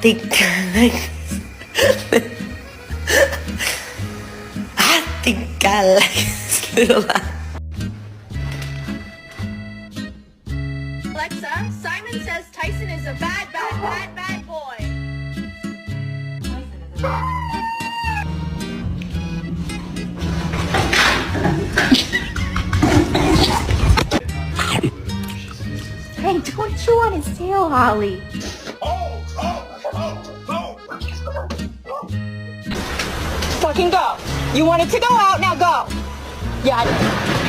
think I like I think I like this little laugh. Alexa, Simon says Tyson is a bad boy. Hey, don't chew on his tail, Holly. Fucking go. You wanted to go out, now go. Yeah.